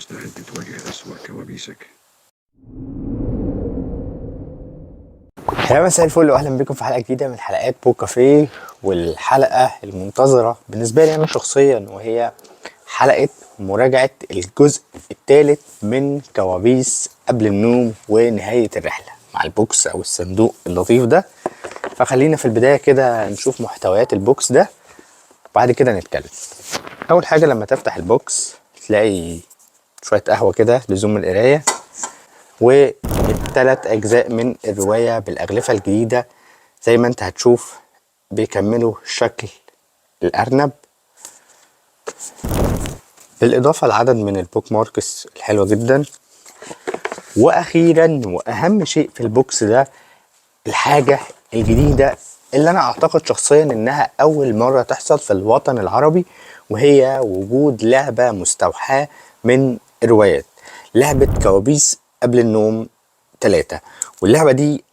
مستعد تواجه أسوأ كوابيسك. يا مساء الفل واهلا بكم في حلقه جديده من حلقات بو كافيه، والحلقه المنتظره بالنسبه لي انا شخصيا وهي حلقه مراجعه الجزء الثالث من كوابيس قبل النوم ونهايه الرحله مع البوكس او الصندوق اللطيف ده. فخلينا في البدايه كده نشوف محتويات البوكس ده وبعد كده نتكلم. اول حاجه لما تفتح البوكس تلاقي شويه قهوه كده لزوم القرايه، والثلاث اجزاء من الروايه بالاغلفه الجديده زي ما انت هتشوف بيكملوا شكل الارنب، بالاضافه لعدد من البوك ماركس الحلوه جدا. واخيرا واهم شيء في البوكس ده الحاجه الجديده اللي انا اعتقد شخصيا انها اول مره تحصل في الوطن العربي، وهي وجود لعبه مستوحاه من الروايات، لعبه كوابيس قبل النوم 3. واللعبة دي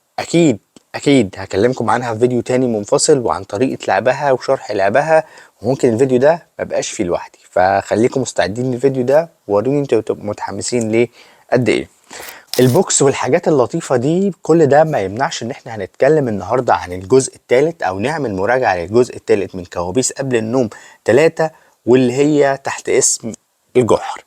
أكيد هكلمكم عنها في فيديو تاني منفصل وعن طريقة لعبها وشرح لعبها، وممكن الفيديو ده مبقاش فيه لوحدي، فخليكم مستعدين للفيديو ده ووروني انتوا تبقوا متحمسين ليه قد ايه. البوكس والحاجات اللطيفة دي كل ده ما يمنعش ان احنا هنتكلم النهاردة عن الجزء الثالث او نعمل مراجعة للجزء الثالث من كوابيس قبل النوم 3، واللي هي تحت اسم الجحر.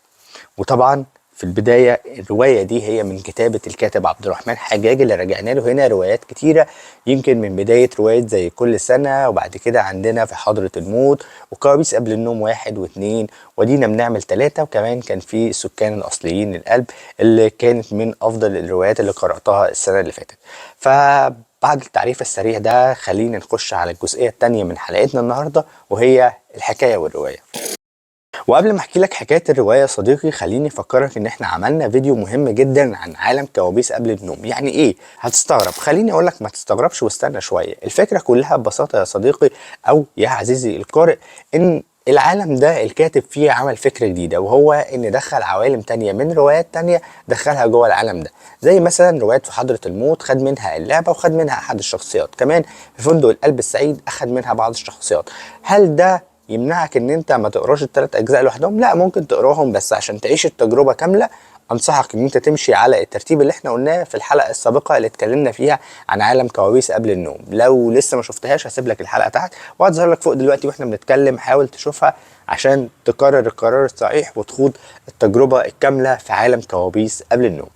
وطبعا في البداية الرواية دي هي من كتابة الكاتب عبد الرحمن حجاج اللي رجعنا له هنا روايات كتيرة، يمكن من بداية رواية زي كل سنة، وبعد كده عندنا في حضرة الموت وكوابيس قبل النوم 1 و2، ودينا بنعمل 3، وكمان كان في السكان الأصليين للقلب اللي كانت من أفضل الروايات اللي قرأتها السنة اللي فاتت. فبعد التعريف السريع ده خلينا نخش على الجزئية التانية من حلقتنا النهاردة، وهي الحكاية والرواية. وقبل ما احكي لك حكايه الروايه يا صديقي، خليني افكرك ان احنا عملنا فيديو مهم جدا عن عالم كوابيس قبل النوم. يعني ايه؟ هتستغرب. خليني اقول لك ما تستغربش واستنى شويه. الفكره كلها ببساطه يا صديقي او يا عزيزي القارئ، ان العالم ده الكاتب فيه عمل فكره جديده، وهو ان دخل عوالم تانية من روايات تانية دخلها جوه العالم ده. زي مثلا روايه في حضره الموت خد منها اللعبه وخد منها احد الشخصيات، كمان في فندق القلب السعيد اخد منها بعض الشخصيات. هل ده يمنعك ان انت ما تقراش الثلاث اجزاء لوحدهم؟ لا، ممكن تقراهم، بس عشان تعيش التجربه كامله انصحك ان انت تمشي على الترتيب اللي احنا قلناه في الحلقه السابقه اللي اتكلمنا فيها عن عالم كوابيس قبل النوم. لو لسه ما شفتهاش هسيب لك الحلقه تحت وهتظهر لك فوق دلوقتي واحنا بنتكلم، حاول تشوفها عشان تقرر القرار الصحيح وتخوض التجربه الكامله في عالم كوابيس قبل النوم.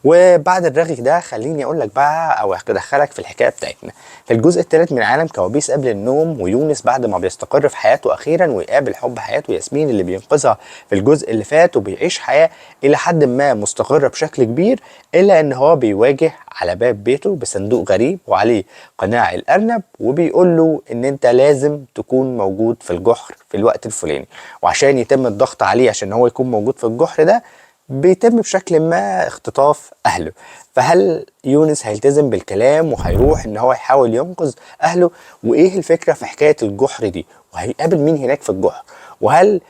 وبعد الرغي ده خليني اقول لك بقى او ادخلك في الحكايه بتاعتنا في الجزء الثالث من عالم كوابيس قبل النوم. ويونس بعد ما بيستقر في حياته اخيرا ويقابل حب حياته ياسمين اللي بينقذها في الجزء اللي فات، وبيعيش حياه الى حد ما مستقره بشكل كبير، الا ان هو بيواجه على باب بيته بصندوق غريب وعليه قناع الارنب، وبيقول له ان انت لازم تكون موجود في الجحر في الوقت الفلاني. وعشان يتم الضغط عليه عشان هو يكون موجود في الجحر ده بيتم بشكل ما اختطاف اهله. فهل يونس هيلتزم بالكلام وهيروح ان هو يحاول ينقذ اهله؟ وايه الفكره في حكايه الجحر دي؟ وهيقابل مين هناك في الجحر؟ وهل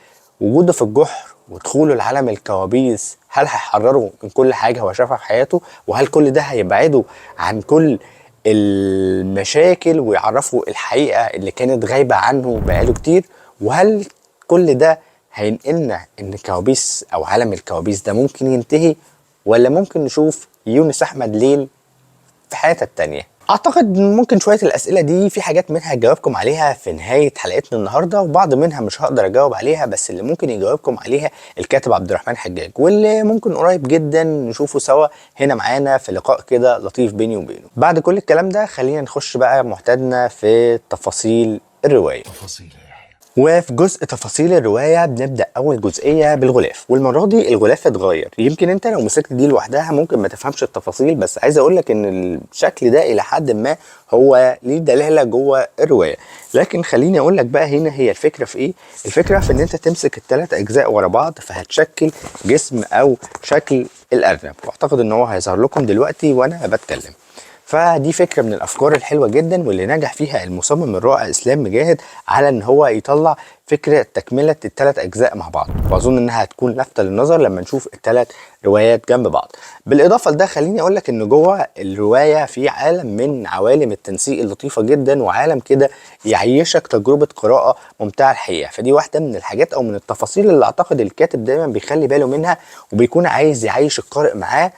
وجوده في الجحر ودخوله لعالم الكوابيس هل هيحرره من كل حاجه هو شافها في حياته؟ وهل كل ده هيبعده عن كل المشاكل ويعرفه الحقيقه اللي كانت غايبه عنه بقاله كتير؟ وهل كل ده هينقلنا ان كوابيس او عالم الكوابيس ده ممكن ينتهي، ولا ممكن نشوف يونس احمد ليل في حياته التانية؟ اعتقد ممكن شوية الاسئلة دي في حاجات منها هجاوبكم عليها في نهاية حلقتنا النهاردة، وبعض منها مش هقدر اجاوب عليها، بس اللي ممكن يجاوبكم عليها الكاتب عبد الرحمن حجاج، واللي ممكن قريب جدا نشوفه سوا هنا معانا في لقاء كده لطيف بيني وبينه. بعد كل الكلام ده خلينا نخش بقى معتادنا في تفاصيل الرواية. وفي جزء تفاصيل الرواية بنبدأ أول جزئية بالغلاف، والمرة دي الغلاف اتغير. يمكن أنت لو مسكت دي لوحدها ممكن ما تفهمش التفاصيل، بس عايز أقولك إن الشكل ده إلى حد ما هو ليه دلالة جوه الرواية. لكن خليني أقولك بقى هنا هي الفكرة في إيه؟ الفكرة في إن أنت تمسك الثلاث أجزاء ورا بعض فهتشكل جسم أو شكل الأرنب، وأعتقد إن هو هيظهر لكم دلوقتي وأنا بتكلم. فدي فكرة من الافكار الحلوة جدا واللي نجح فيها المصمم الرائع اسلام مجاهد على ان هو يطلع فكرة تكملة الثلاث اجزاء مع بعض، واظن انها هتكون لافتة للنظر لما نشوف الثلاث روايات جنب بعض. بالاضافة لده خليني اقول لك ان جوه الرواية في عالم من عوالم التنسيق اللطيفة جدا، وعالم كده يعيشك تجربة قراءة ممتعة الحقيقة. فدي واحدة من الحاجات او من التفاصيل اللي اعتقد الكاتب دايما بيخلي باله منها، وبيكون عايز يعيش القارئ معاه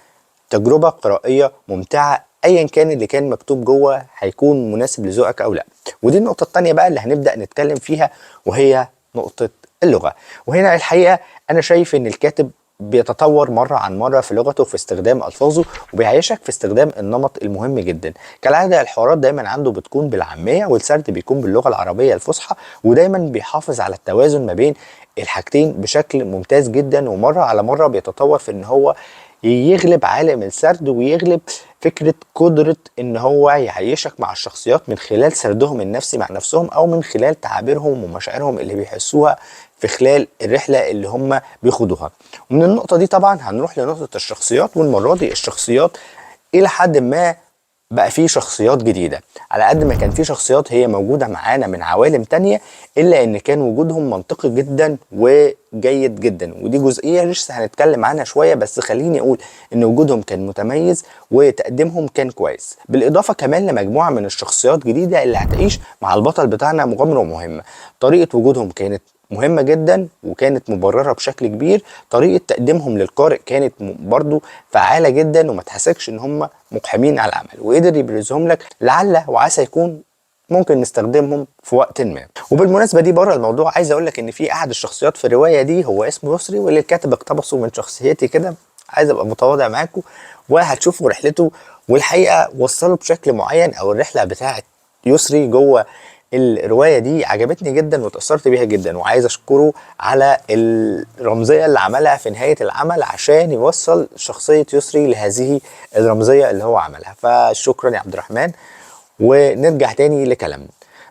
تجربة قرائية ممتعة ايا كان اللي كان مكتوب جوه هيكون مناسب لذوقك او لا. ودي النقطة التانية بقى اللي هنبدأ نتكلم فيها، وهي نقطة اللغة. وهنا الحقيقة انا شايف ان الكاتب بيتطور مرة عن مرة في لغته وفي استخدام ألفاظه، وبيعيشك في استخدام النمط المهم جدا. كالعادة الحوارات دايما عنده بتكون بالعامية، والسرد بيكون باللغة العربية الفصحى، ودايما بيحافظ على التوازن ما بين الحاجتين بشكل ممتاز جدا. ومرة على مرة بيتطور في ان هو يغلب عالم السرد، ويغلب فكرة قدرة ان هو يعيشك مع الشخصيات من خلال سردهم النفسي مع نفسهم، او من خلال تعابيرهم ومشاعرهم اللي بيحسوها في خلال الرحلة اللي هم بيخوضوها. ومن النقطة دي طبعا هنروح لنقطة الشخصيات، والمرة دي الشخصيات إلى حد ما بقى فيه شخصيات جديدة. على قد ما كان فيه شخصيات هي موجودة معانا من عوالم تانية، إلا إن كان وجودهم منطقي جدا وجيد جدا. ودي جزئية لسه هنتكلم عنها شوية، بس خليني أقول إن وجودهم كان متميز وتقديمهم كان كويس. بالإضافة كمان لمجموعة من الشخصيات جديدة اللي هتعيش مع البطل بتاعنا مغامرة مهمة. طريقة وجودهم كانت مهمة جدا وكانت مبررة بشكل كبير. طريقة تقديمهم للقارئ كانت برضو فعالة جدا، وما تحسكش ان هم مقحمين على العمل، وقدر يبرزهم لك لعل وعسى يكون ممكن نستخدمهم في وقت ما. وبالمناسبة دي بره الموضوع، عايز اقول لك ان في احد الشخصيات في الرواية دي هو اسمه يسري، واللي الكاتب اقتبسه من شخصيتي كده. عايز ابقى متواضع معاكم، وهتشوفوا رحلته والحقيقة وصله بشكل معين، او الرحلة بتاعت يسري جوه الرواية دي عجبتني جدا وتأثرت بيها جدا. وعايز اشكره على الرمزية اللي عملها في نهاية العمل عشان يوصل شخصية يسري لهذه الرمزية اللي هو عملها. فشكرا يا عبد الرحمن. ونرجع تاني لكلامنا.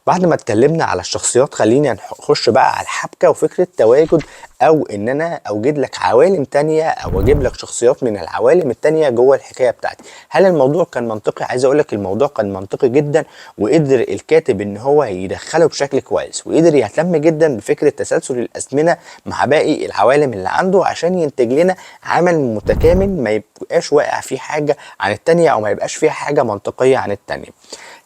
بعد ما اتكلمنا على الشخصيات خلينا نخش بقى على الحبكة وفكرة تواجد، او ان انا اوجد لك عوالم تانية او اجيب لك شخصيات من العوالم التانية جوه الحكاية بتاعتي. هل الموضوع كان منطقي؟ عايز اقول لك الموضوع كان منطقي جدا، وقدر الكاتب ان هو يدخله بشكل كويس، وقدر يهتم جدا بفكرة تسلسل الازمنة مع باقي العوالم اللي عنده عشان ينتج لنا عمل متكامل ما يبقاش واقع فيه حاجة عن التانية، او ما يبقاش فيه حاجة منطقية عن التانية.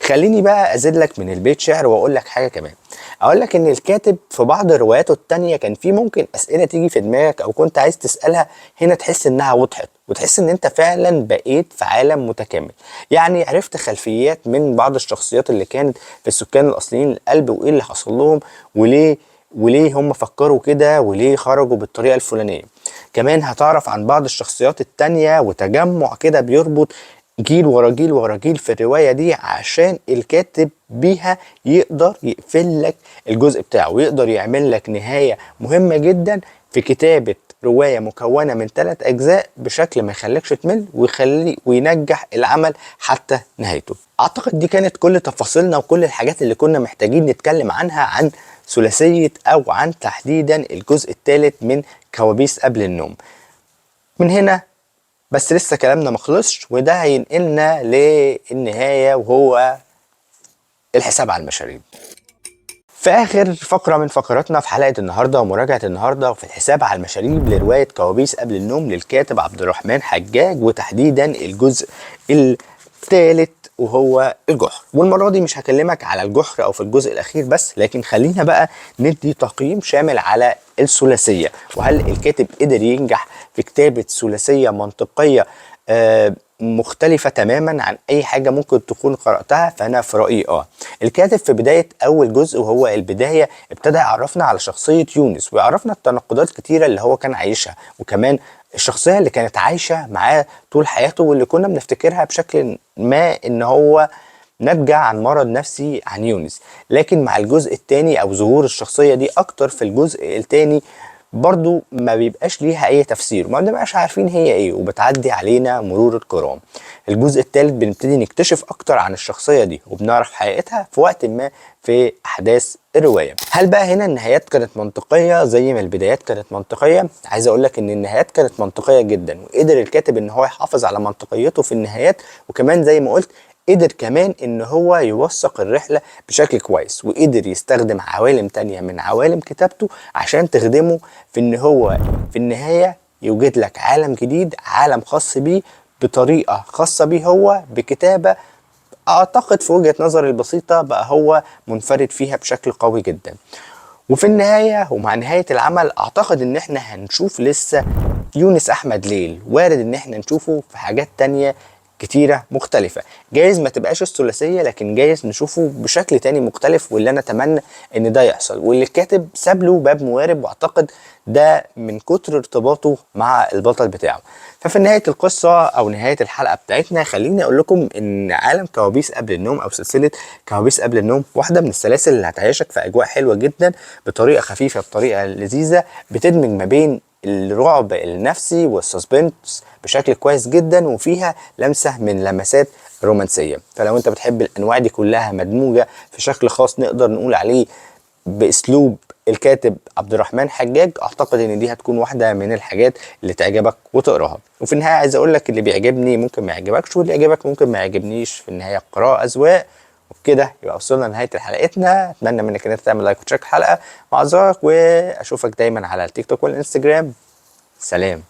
خليني بقى ازيد لك من البيت شعر واقول لك حاجه كمان. اقول لك ان الكاتب في بعض رواياته التانية كان في ممكن اسئله تيجي في دماغك او كنت عايز تسالها، هنا تحس انها وضحت وتحس ان انت فعلا بقيت في عالم متكامل. يعني عرفت خلفيات من بعض الشخصيات اللي كانت في السكان الاصليين للقلب، وايه اللي حصل لهم، وليه هم فكروا كده، وليه خرجوا بالطريقه الفلانيه. كمان هتعرف عن بعض الشخصيات التانية وتجمع كده بيربط جيل ورا جيل ورا جيل في الرواية دي، عشان الكاتب بيها يقدر يقفل لك الجزء بتاعه، ويقدر يعمل لك نهاية مهمة جدا في كتابة رواية مكونة من 3 أجزاء بشكل ما يخليكش تمل، وينجح العمل حتى نهايته. أعتقد دي كانت كل تفاصيلنا وكل الحاجات اللي كنا محتاجين نتكلم عنها عن ثلاثية، أو عن تحديدا الجزء الثالث من كوابيس قبل النوم. من هنا بس لسه كلامنا مخلصش، وده هينقلنا للنهاية وهو الحساب على المشاريب. في آخر فقرة من فقراتنا في حلقة النهاردة ومراجعة النهاردة، وفي الحساب على المشاريب لرواية كوابيس قبل النوم للكاتب عبد الرحمن حجاج، وتحديدا الجزء الثالث وهو الجحر. والمرة دي مش هكلمك على الجحر أو في الجزء الأخير بس، لكن خلينا بقى ندي تقييم شامل على الثلاثية. وهل الكاتب قدر ينجح في كتابة ثلاثية منطقية مختلفة تماما عن اي حاجة ممكن تكون قرأتها؟ فانا في رأيي الكاتب في بداية اول جزء وهو البداية ابتدى يعرفنا على شخصية يونس، ويعرفنا التناقضات كتيرة اللي هو كان عايشها، وكمان الشخصية اللي كانت عايشة معاه طول حياته، واللي كنا بنفتكرها بشكل ما ان هو ناتجة عن مرض نفسي عن يونس. لكن مع الجزء الثاني او ظهور الشخصية دي اكتر في الجزء الثاني برضو ما بيبقاش ليها اي تفسير، ما بنبقاش عارفين هي ايه، وبتعدي علينا مرور الكرام. الجزء الثالث بنبتدي نكتشف اكتر عن الشخصية دي، وبنعرف حقيقتها في وقت ما في احداث الرواية. هل بقى هنا النهايات كانت منطقية زي ما البدايات كانت منطقية؟ عايز اقول لك ان النهايات كانت منطقية جدا، وقدر الكاتب ان هو يحافظ على منطقيته في النهايات، وكمان زي ما قلت قدر كمان ان هو يوثق الرحلة بشكل كويس، وقدر يستخدم عوالم تانية من عوالم كتابته عشان تخدمه في ان هو في النهاية يوجد لك عالم جديد، عالم خاص بيه بطريقة خاصة بيه هو، بكتابة اعتقد في وجهة نظري البسيطة بقى هو منفرد فيها بشكل قوي جدا. وفي النهاية ومع نهاية العمل اعتقد ان احنا هنشوف لسه يونس احمد ليل، وارد ان احنا نشوفه في حاجات تانية كتيرة مختلفة، جايز ما تبقاش الثلاثية لكن جايز نشوفه بشكل تاني مختلف، واللي انا اتمنى ان ده يحصل، واللي الكاتب ساب له باب موارب، واعتقد ده من كتر ارتباطه مع البطل بتاعه. ففي نهاية القصة او نهاية الحلقة بتاعتنا خليني اقول لكم ان عالم كوابيس قبل النوم او سلسلة كوابيس قبل النوم واحدة من السلاسل اللي هتعيشك في اجواء حلوة جدا بطريقة خفيفة بطريقة لذيذة، بتدمج ما بين الرعب النفسي والسسبنس بشكل كويس جدا، وفيها لمسة من لمسات رومانسية. فلو انت بتحب الانواع دي كلها مدموجة في شكل خاص نقدر نقول عليه باسلوب الكاتب عبد الرحمن حجاج، اعتقد ان دي هتكون واحدة من الحاجات اللي تعجبك وتقراها. وفي النهاية عايز اقول لك اللي بيعجبني ممكن ما يعجبكش، واللي يعجبك ممكن ما يعجبنيش، في النهاية قراءة اذواق. وبكده يبقى وصلنا لنهاية حلقتنا، اتمنى منك ان انت تعمل لايك وتشارك الحلقة مع اصدقائك، واشوفك دايما على التيك توك والانستجرام. سلام.